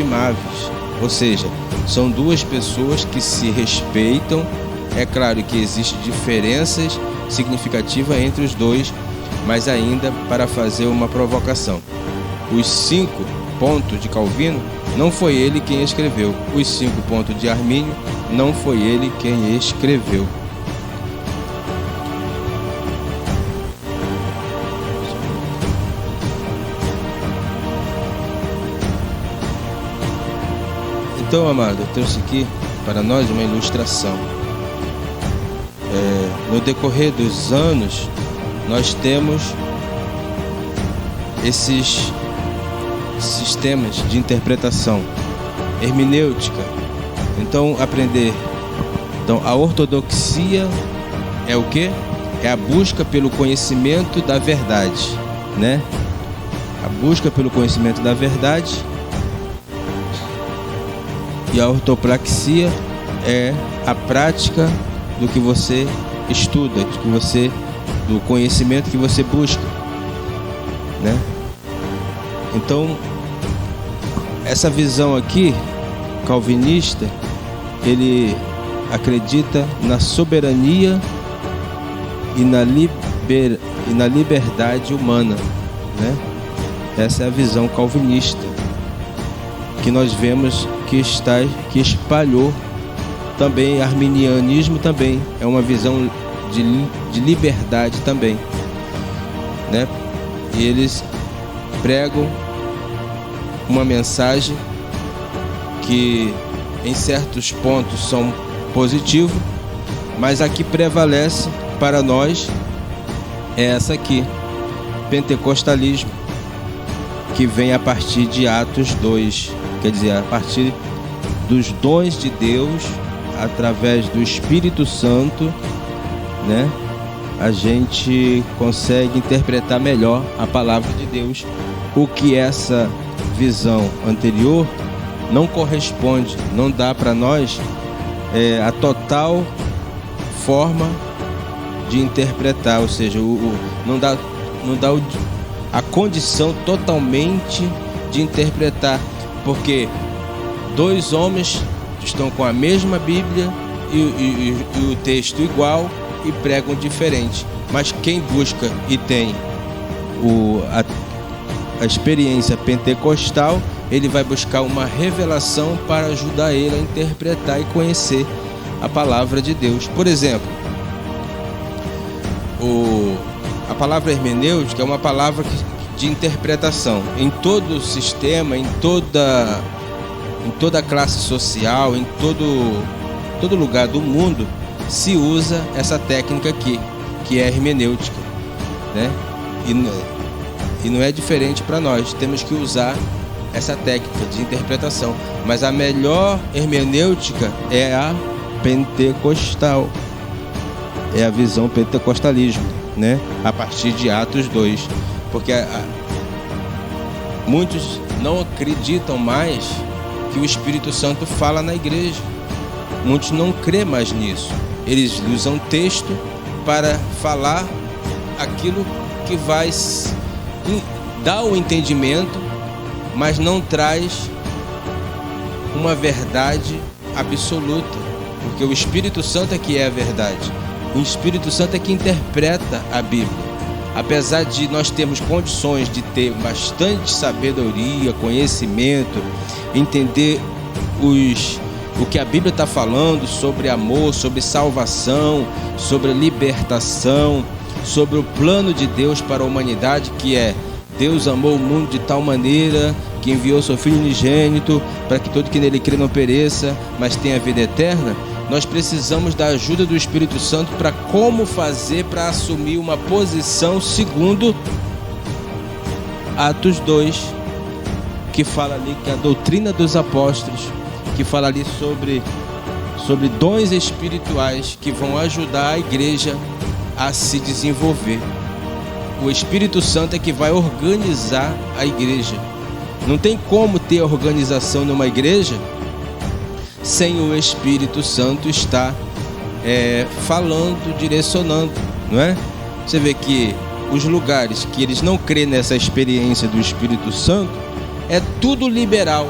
inestimáveis. Ou seja, são duas pessoas que se respeitam. É claro que existem diferenças significativas entre os dois, mas ainda para fazer uma provocação. Os 5 pontos de Calvino não foi ele quem escreveu. Os 5 pontos de Armínio não foi ele quem escreveu. Então, amado, eu trouxe aqui para nós uma ilustração. No decorrer dos anos, nós temos esses sistemas de interpretação, hermenêutica. Então, aprender. Então, a ortodoxia é o quê? É a busca pelo conhecimento da verdade, né? A busca pelo conhecimento da verdade. E a ortopraxia é a prática do que você estuda, do conhecimento que você busca, né? Então, essa visão aqui, calvinista, ele acredita na soberania e na liberdade humana, né? Essa é a visão calvinista que nós vemos que espalhou também. Arminianismo também é uma visão de liberdade também, né? E eles pregam uma mensagem que em certos pontos são positivos, mas a que prevalece para nós é essa aqui, pentecostalismo, que vem a partir de Atos 2, quer dizer, a partir dos dons de Deus, através do Espírito Santo, né? A gente consegue interpretar melhor a palavra de Deus, o que essa visão anterior não corresponde, não dá para nós a total forma de interpretar, ou seja, não dá a condição totalmente de interpretar, porque 2 homens estão com a mesma Bíblia e o texto igual e pregam diferente, mas quem busca e tem a experiência pentecostal, ele vai buscar uma revelação para ajudar ele a interpretar e conhecer a palavra de Deus. Por exemplo, a palavra hermenêutica é uma palavra de interpretação. Em todo o sistema, em toda classe social, em todo lugar do mundo, se usa essa técnica aqui, que é a hermenêutica, né? E não é diferente para nós. Temos que usar essa técnica de interpretação. Mas a melhor hermenêutica é a pentecostal. É a visão pentecostalismo, né? A partir de Atos 2. Porque muitos não acreditam mais que o Espírito Santo fala na igreja. Muitos não crêem mais nisso. Eles usam texto para falar aquilo que vai dar o entendimento, mas não traz uma verdade absoluta, porque o Espírito Santo é que é a verdade. O Espírito Santo é que interpreta a Bíblia. Apesar de nós termos condições de ter bastante sabedoria, conhecimento, entender o que a Bíblia está falando sobre amor, sobre salvação, sobre libertação, sobre o plano de Deus para a humanidade, que é: Deus amou o mundo de tal maneira que enviou seu Filho unigênito para que todo que nele crê não pereça, mas tenha vida eterna. Nós precisamos da ajuda do Espírito Santo para como fazer para assumir uma posição segundo Atos 2, que fala ali que a doutrina dos apóstolos, que fala ali sobre dons espirituais que vão ajudar a igreja a se desenvolver. O Espírito Santo é que vai organizar a igreja. Não tem como ter organização numa igreja sem o Espírito Santo estar falando, direcionando, não é? Você vê que os lugares que eles não creem nessa experiência do Espírito Santo é tudo liberal,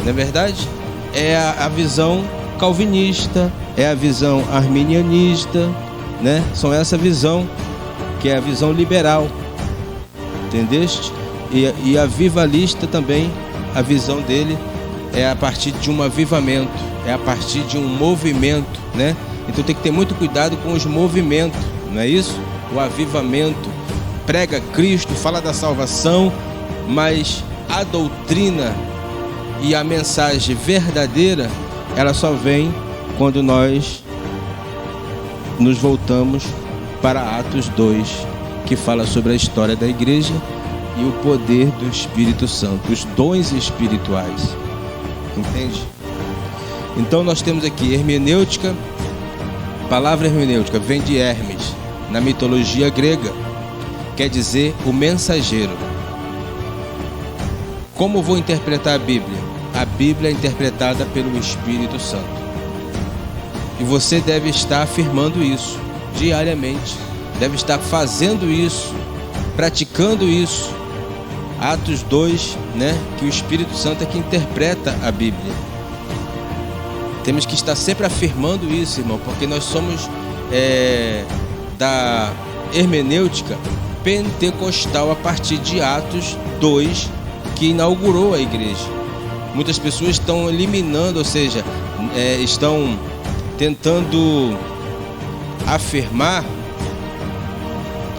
não é verdade? É a visão calvinista, é a visão arminianista, né? São essa visão, que é a visão liberal, entendeste? E avivalista também, a visão dele é a partir de um avivamento, é a partir de um movimento, né? Então tem que ter muito cuidado com os movimentos, não é isso? O avivamento prega Cristo, fala da salvação, mas a doutrina e a mensagem verdadeira, ela só vem quando nós nos voltamos para Atos 2, que fala sobre a história da igreja e o poder do Espírito Santo, os dons espirituais. Entende? Então nós temos aqui hermenêutica. A palavra hermenêutica vem de Hermes, na mitologia grega, quer dizer o mensageiro. Como vou interpretar a Bíblia? A Bíblia é interpretada pelo Espírito Santo. E você deve estar afirmando isso diariamente, deve estar fazendo isso, praticando isso. Atos 2, né? Que o Espírito Santo é que interpreta a Bíblia. Temos que estar sempre afirmando isso, irmão, porque nós somos da hermenêutica pentecostal a partir de Atos 2, que inaugurou a igreja. Muitas pessoas estão eliminando, ou seja, estão tentando afirmar,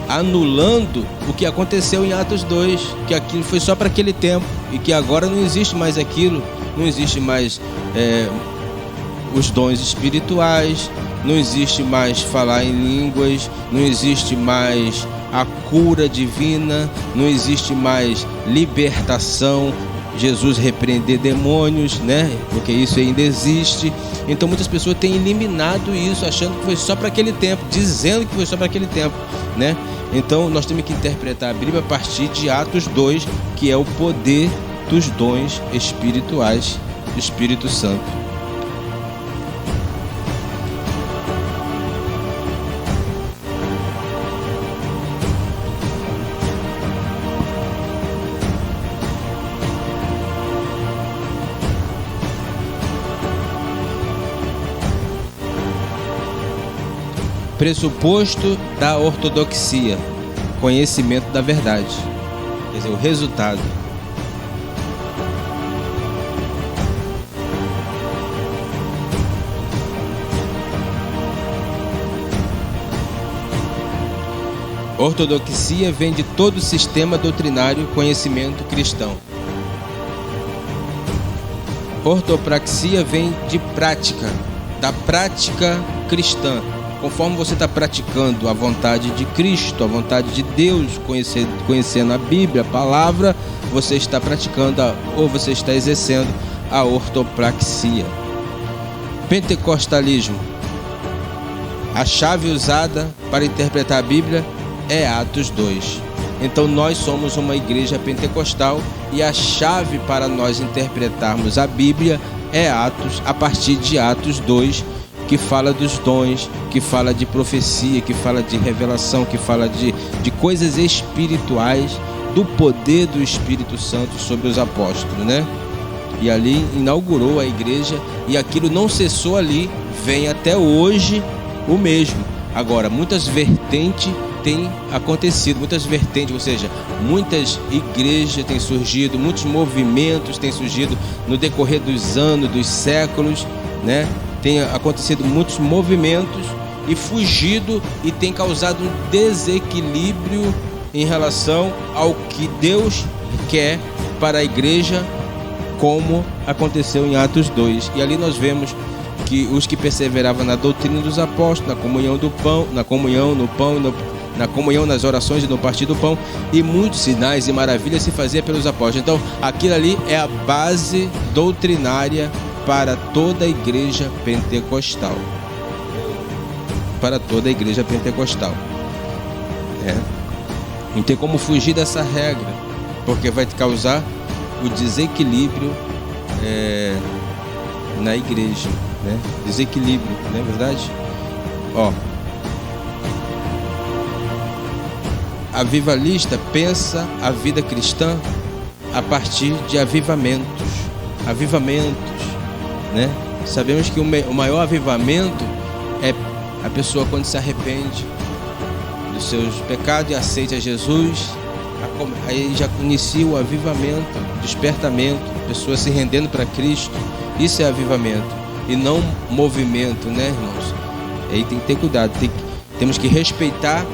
anulando o que aconteceu em Atos 2, que aquilo foi só para aquele tempo e que agora não existe mais aquilo, não existe mais os dons espirituais, não existe mais falar em línguas, não existe mais a cura divina, não existe mais libertação, Jesus repreender demônios, né? Porque isso ainda existe. Então muitas pessoas têm eliminado isso, achando que foi só para aquele tempo, dizendo que foi só para aquele tempo, né? Então nós temos que interpretar a Bíblia a partir de Atos 2, que é o poder dos dons espirituais do Espírito Santo. Pressuposto da ortodoxia, conhecimento da verdade, quer dizer, o resultado. Ortodoxia vem de todo o sistema doutrinário, conhecimento cristão. Ortopraxia vem de prática, da prática cristã. Conforme você está praticando a vontade de Cristo, a vontade de Deus, conhecendo a Bíblia, a palavra, você está praticando ou você está exercendo a ortopraxia. Pentecostalismo. A chave usada para interpretar a Bíblia é Atos 2. Então nós somos uma igreja pentecostal e a chave para nós interpretarmos a Bíblia é Atos, a partir de Atos 2, que fala dos dons, que fala de profecia, que fala de revelação, que fala de coisas espirituais, do poder do Espírito Santo sobre os apóstolos, né? E ali inaugurou a igreja e aquilo não cessou ali, vem até hoje o mesmo. Agora, muitas vertentes têm acontecido, muitas vertentes, ou seja, muitas igrejas têm surgido, muitos movimentos têm surgido no decorrer dos anos, dos séculos, né? Tem acontecido muitos movimentos e fugido e tem causado um desequilíbrio em relação ao que Deus quer para a igreja, como aconteceu em Atos 2. E ali nós vemos que os que perseveravam na doutrina dos apóstolos, na comunhão do pão, na comunhão no pão, na comunhão nas orações e no partir do pão, e muitos sinais e maravilhas se faziam pelos apóstolos. Então aquilo ali é a base doutrinária para toda a igreja pentecostal. Para toda a igreja pentecostal. Não tem como fugir dessa regra, porque vai causar o desequilíbrio na igreja, né? Desequilíbrio, não é verdade? Avivalista pensa a vida cristã a partir de avivamentos. avivamentos, né? Sabemos que o maior avivamento é a pessoa quando se arrepende dos seus pecados e aceita Jesus. Aí já inicia o avivamento, o despertamento, a pessoa se rendendo para Cristo. Isso é avivamento e não movimento, né, irmãos? Aí tem que ter cuidado, temos que respeitar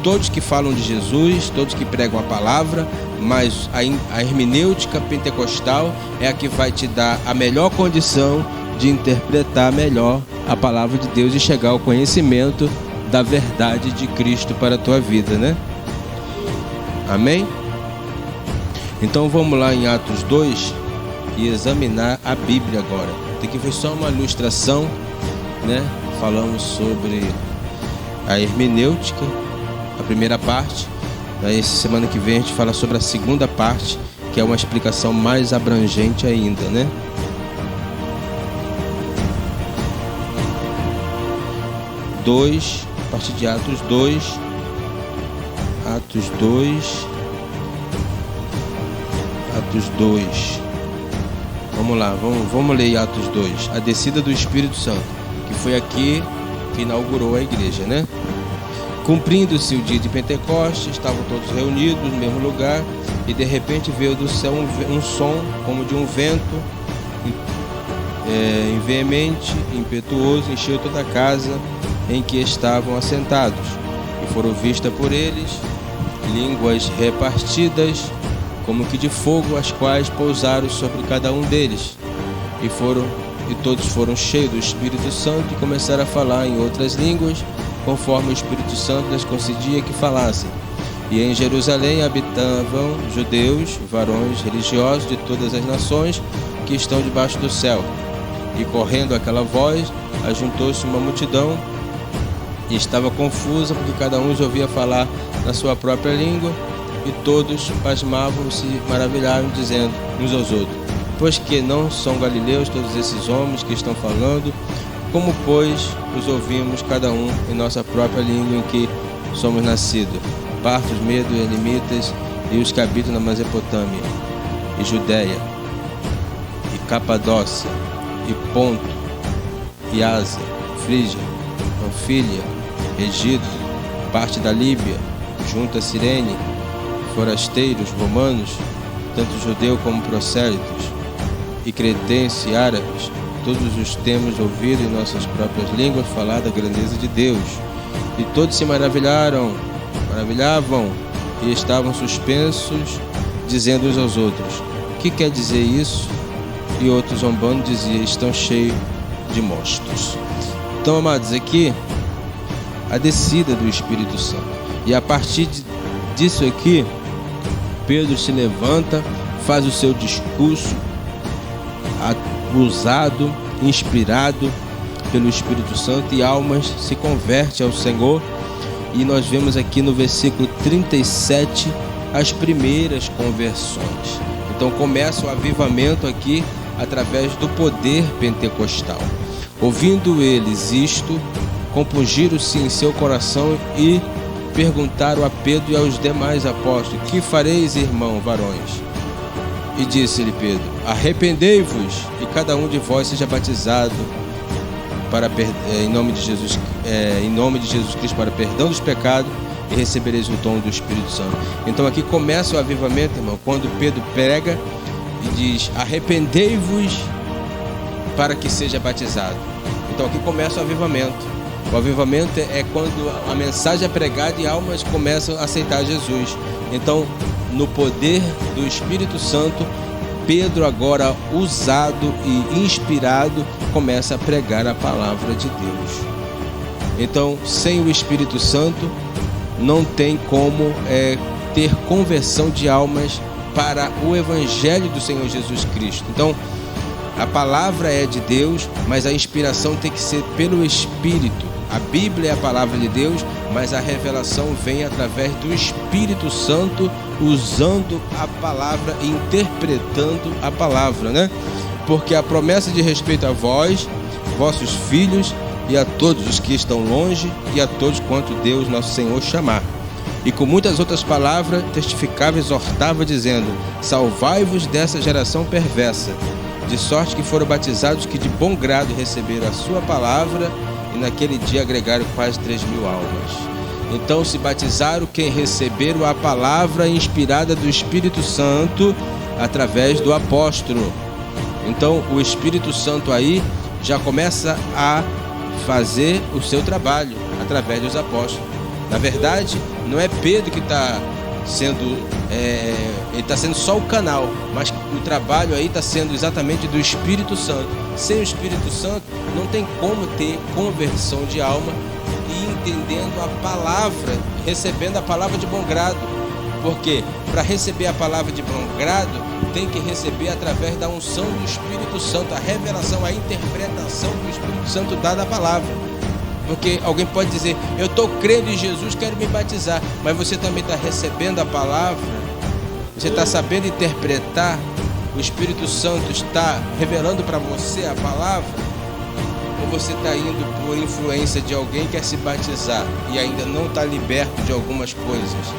todos que falam de Jesus, todos que pregam a palavra, mas a hermenêutica pentecostal é a que vai te dar a melhor condição de interpretar melhor a palavra de Deus e chegar ao conhecimento da verdade de Cristo para a tua vida, né? Amém? Então vamos lá em Atos 2 e examinar a Bíblia agora. Aqui foi só uma ilustração, né? Falamos sobre a hermenêutica, a primeira parte. Aí semana que vem a gente fala sobre a segunda parte, que é uma explicação mais abrangente ainda, né? A partir de Atos 2. Atos 2. Vamos lá, vamos ler Atos 2. A descida do Espírito Santo, que foi aqui que inaugurou a igreja, né? Cumprindo-se o dia de Pentecostes, estavam todos reunidos no mesmo lugar, e de repente veio do céu um som como de um vento veemente, impetuoso, encheu toda a casa em que estavam assentados, e foram vistas por eles línguas repartidas como que de fogo, as quais pousaram sobre cada um deles, e todos foram cheios do Espírito Santo e começaram a falar em outras línguas, conforme o Espírito Santo lhes concedia que falassem. E em Jerusalém habitavam judeus, varões religiosos de todas as nações que estão debaixo do céu. E correndo aquela voz, ajuntou-se uma multidão, e estava confusa, porque cada um os ouvia falar na sua própria língua, e todos pasmavam e se maravilharam, dizendo uns aos outros: pois que não são galileus todos esses homens que estão falando? Como, pois, os ouvimos cada um em nossa própria língua em que somos nascidos? Partos, Medos, Elamitas e os que habitam na Mesopotâmia, e Judéia, e Capadócia, e Ponto, e Ásia, Frígia, Panfilha, Egito, parte da Líbia, junto a Cirene, forasteiros romanos, tanto judeu como prosélitos, e cretenses e árabes, todos os temos ouvido em nossas próprias línguas falar da grandeza de Deus. E todos se maravilhavam e estavam suspensos, dizendo uns aos outros: o que quer dizer isso? E outros, zombando, diziam: estão cheios de monstros. Então, amados, aqui a descida do Espírito Santo. E a partir disso aqui, Pedro se levanta, faz o seu discurso usado, inspirado pelo Espírito Santo, e almas se convertem ao Senhor. E nós vemos aqui no versículo 37 as primeiras conversões. Então começa o avivamento aqui através do poder pentecostal. Ouvindo eles isto, compungiram-se em seu coração e perguntaram a Pedro e aos demais apóstolos: que fareis, irmão, varões? E disse-lhe Pedro: arrependei-vos e cada um de vós seja batizado em nome de Jesus Cristo para perdão dos pecados, e recebereis o dom do Espírito Santo. Então aqui começa o avivamento, irmão, quando Pedro prega e diz: arrependei-vos para que seja batizado. Então aqui começa o avivamento. O avivamento é quando a mensagem é pregada e almas começam a aceitar Jesus. Então, no poder do Espírito Santo, Pedro, agora usado e inspirado, começa a pregar a palavra de Deus. Então, sem o Espírito Santo, não tem como ter conversão de almas para o Evangelho do Senhor Jesus Cristo. Então, a palavra é de Deus, mas a inspiração tem que ser pelo Espírito. A Bíblia é a palavra de Deus, mas a revelação vem através do Espírito Santo, usando a palavra e interpretando a palavra, né? Porque a promessa de respeito a vós, vossos filhos, e a todos os que estão longe, e a todos quanto Deus nosso Senhor chamar. E com muitas outras palavras testificava e exortava, dizendo: salvai-vos dessa geração perversa. de sorte que foram batizados que de bom grado receberam a sua palavra, e naquele dia agregaram quase 3.000 almas. Então se batizaram quem receberam a palavra inspirada do Espírito Santo através do apóstolo. Então o Espírito Santo aí já começa a fazer o seu trabalho através dos apóstolos. Na verdade, não é Pedro que está sendo, ele está sendo só o canal, mas o trabalho aí está sendo exatamente do Espírito Santo. Sem o Espírito Santo não tem como ter conversão de alma e entendendo a palavra, recebendo a palavra de bom grado. Porque para receber a palavra de bom grado tem que receber através da unção do Espírito Santo, a revelação, a interpretação que o Espírito Santo dá da palavra. Porque alguém pode dizer, eu estou crendo em Jesus, quero me batizar, mas você também está recebendo a palavra, você está sabendo interpretar, o Espírito Santo está revelando para você a palavra, ou você está indo por influência de alguém que quer se batizar e ainda não está liberto de algumas coisas?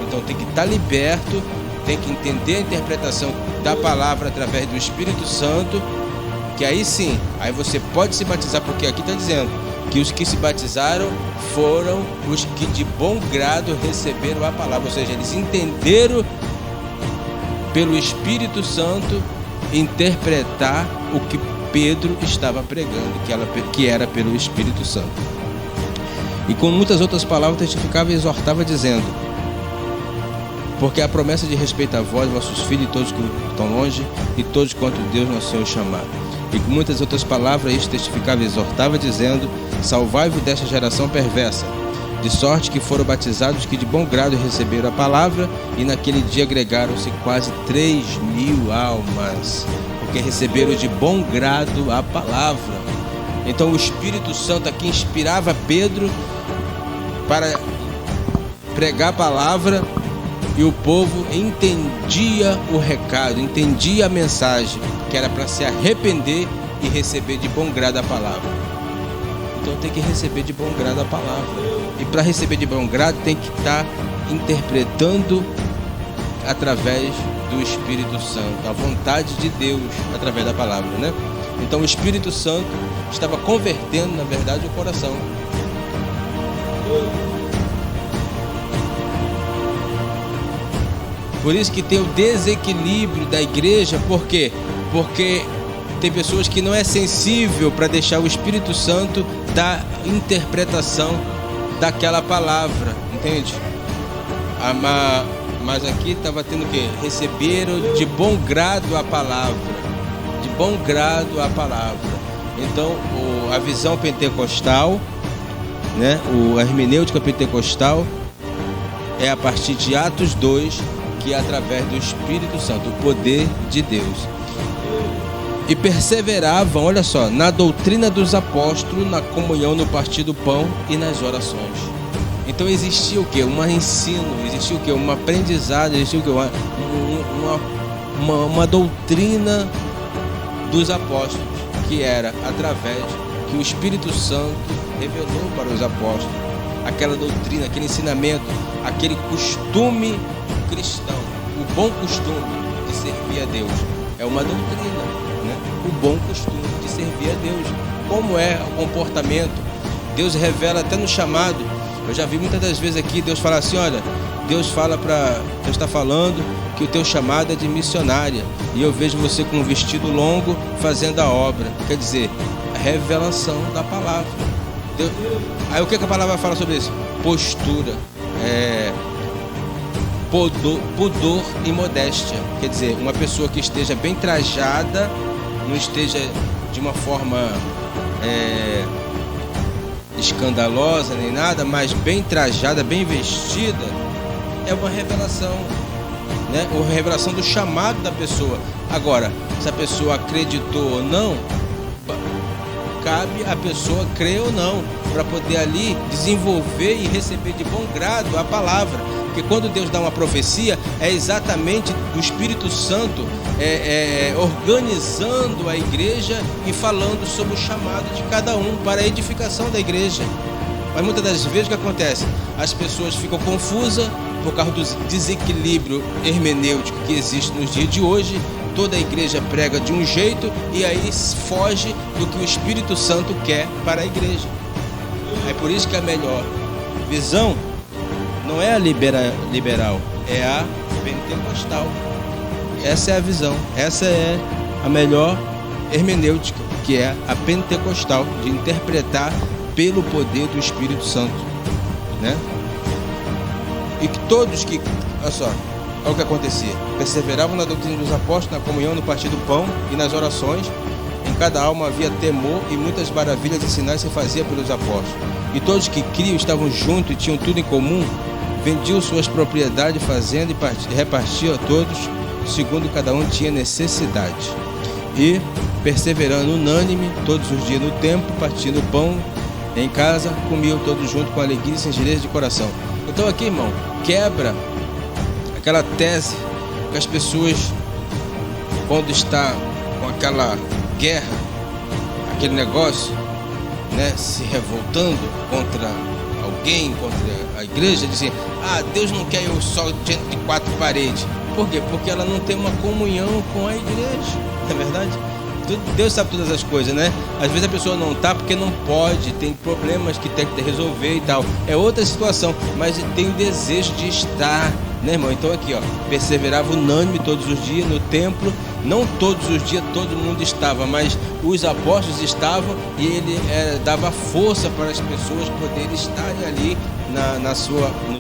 Então tem que estar liberto, tem que entender a interpretação da palavra através do Espírito Santo, que aí sim, aí você pode se batizar, porque aqui está dizendo que os que se batizaram foram os que de bom grado receberam a palavra, ou seja, eles entenderam pelo Espírito Santo interpretar o que Pedro estava pregando, que era pelo Espírito Santo. E com muitas outras palavras testificava e exortava dizendo: porque a promessa de respeito a vós, vossos filhos e todos que estão longe, e todos quanto Deus nosso Senhor chamar. E com muitas outras palavras isto testificava e exortava dizendo: salvai-vos desta geração perversa, de sorte que foram batizados que de bom grado receberam a palavra, e naquele dia agregaram-se quase 3.000 almas, porque receberam de bom grado a palavra. Então o Espírito Santo aqui inspirava Pedro para pregar a palavra, e o povo entendia o recado, entendia a mensagem, que era para se arrepender e receber de bom grado a palavra. Então tem que receber de bom grado a palavra. E para receber de bom grado tem que estar interpretando através do Espírito Santo, a vontade de Deus através da palavra, né? Então o Espírito Santo estava convertendo, na verdade, o coração. Por isso que tem o desequilíbrio da igreja. Por quê? Porque tem pessoas que não é sensível para deixar o Espírito Santo dar interpretação daquela palavra, entende? Mas aqui estava tendo o quê? Receberam de bom grado a palavra, de bom grado a palavra. Então a visão pentecostal, né? A hermenêutica pentecostal é a partir de Atos 2, que é através do Espírito Santo, o poder de Deus. E perseveravam, olha só, na doutrina dos apóstolos, na comunhão, no partir do pão e nas orações. Então existia o quê? Um ensino, existia o quê? Uma aprendizagem, existia o quê? Uma doutrina dos apóstolos, que era através que o Espírito Santo revelou para os apóstolos aquela doutrina, aquele ensinamento, aquele costume cristão, o bom costume de servir a Deus. É uma doutrina, né? O bom costume de servir a Deus. Como é o comportamento? Deus revela até no chamado. Eu já vi muitas das vezes aqui Deus falar assim: olha, Deus está falando que o teu chamado é de missionária, e eu vejo você com um vestido longo fazendo a obra. Quer dizer, a revelação da palavra. Aí o que a palavra fala sobre isso? Postura, pudor e modéstia. Quer dizer, uma pessoa que esteja bem trajada, não esteja de uma forma escandalosa nem nada, mas bem trajada, bem vestida, é uma revelação, né? Uma revelação do chamado da pessoa. Agora, se a pessoa acreditou ou não, cabe a pessoa crer ou não, para poder ali desenvolver e receber de bom grado a palavra. Porque quando Deus dá uma profecia, é exatamente o Espírito Santo organizando a igreja e falando sobre o chamado de cada um para a edificação da igreja. Mas muitas das vezes o que acontece? As pessoas ficam confusas por causa do desequilíbrio hermenêutico que existe nos dias de hoje, toda a igreja prega de um jeito e aí foge do que o Espírito Santo quer para a igreja. É por isso que a melhor visão não é a liberal, é a pentecostal. Essa é a visão, essa é a melhor hermenêutica, que é a pentecostal, de interpretar pelo poder do Espírito Santo, né? E que todos que, olha só, olha o que acontecia: perseveravam na doutrina dos apóstolos, na comunhão, no partir do pão e nas orações. Em cada alma havia temor, e muitas maravilhas e sinais se faziam pelos apóstolos. E todos que criam estavam juntos e tinham tudo em comum, vendiam suas propriedades, fazendo e repartiam a todos, segundo cada um tinha necessidade. E, perseverando unânime, todos os dias no templo, partindo o pão em casa, comiam todos juntos com alegria e singeleza de coração. Então aqui, irmão, quebra aquela tese que as pessoas, quando está com aquela guerra, aquele negócio, né, se revoltando contra alguém, contra a igreja, dizem: ah, Deus não quer eu só diante de quatro paredes. Por quê? Porque ela não tem uma comunhão com a igreja, não é verdade? Deus sabe todas as coisas, né? Às vezes a pessoa não está porque não pode, tem problemas que tem que resolver e tal. É outra situação, mas tem o desejo de estar, né, irmão? Então aqui, ó, perseverava unânime todos os dias no templo. Não todos os dias todo mundo estava, mas os apóstolos estavam, e ele dava força para as pessoas poderem estarem ali no